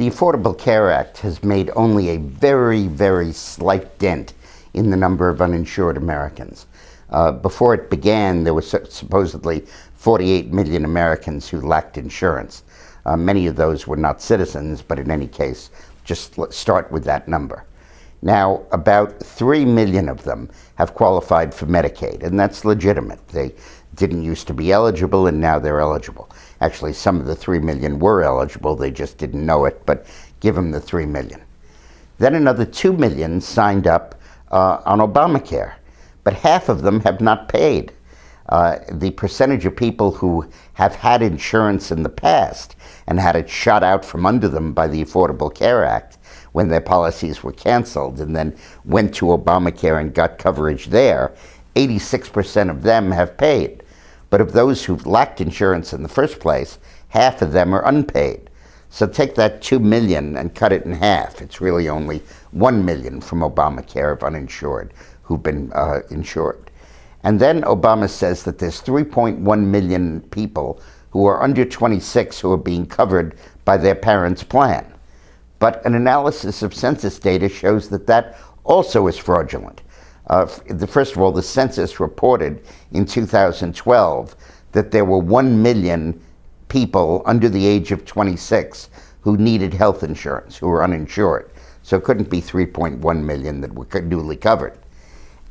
The Affordable Care Act has made only a very, very slight dent in the number of uninsured Americans. Before it began, there were supposedly 48 million Americans who lacked insurance. Many of those were not citizens, but in any case, just let's start with that number. Now, about 3 million of them have qualified for Medicaid, and that's legitimate. They didn't used to be eligible, and now they're eligible. Actually, some of the 3 million were eligible, they just didn't know it, but give them the 3 million. Then another 2 million signed up on Obamacare, but half of them have not paid. The percentage of people who have had insurance in the past and had it shot out from under them by the Affordable Care Act when their policies were canceled and then went to Obamacare and got coverage there, 86% of them have paid. But of those who've lacked insurance in the first place, half of them are unpaid. So take that 2 million and cut it in half. It's really only 1 million from Obamacare of uninsured who've been insured. And then Obama says that there's 3.1 million people who are under 26 who are being covered by their parents' plan. But an analysis of census data shows that that also is fraudulent. First of all, the census reported in 2012 that there were 1 million people under the age of 26 who needed health insurance, who were uninsured. So it couldn't be 3.1 million that were newly covered.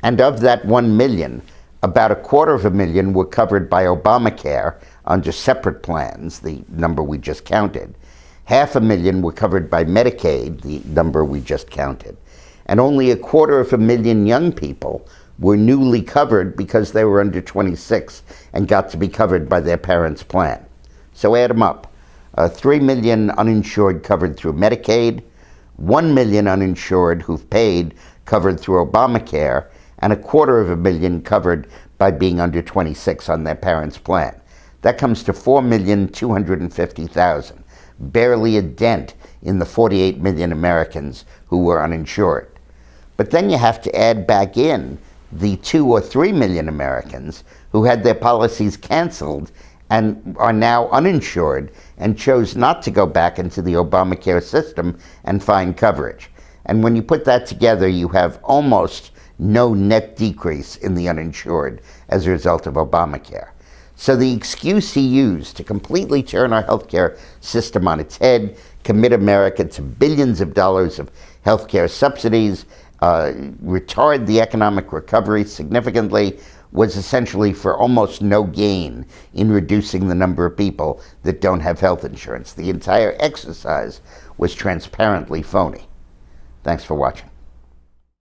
And of that 1 million, about 250,000 were covered by Obamacare under separate plans, the number we just counted. 500,000 were covered by Medicaid, the number we just counted. And only 250,000 young people were newly covered because they were under 26 and got to be covered by their parents' plan. So add them up. 3 million uninsured covered through Medicaid, 1 million uninsured who've paid covered through Obamacare, and 250,000 covered by being under 26 on their parents' plan. That comes to 4,250,000, barely a dent in the 48 million Americans who were uninsured. But then you have to add back in the 2 or 3 million Americans who had their policies canceled and are now uninsured and chose not to go back into the Obamacare system and find coverage. And when you put that together, you have almost no net decrease in the uninsured as a result of Obamacare. So the excuse he used to completely turn our healthcare system on its head, commit America to billions of dollars of healthcare subsidies, retard the economic recovery significantly, was essentially for almost no gain in reducing the number of people that don't have health insurance. The entire exercise was transparently phony. Thanks for watching.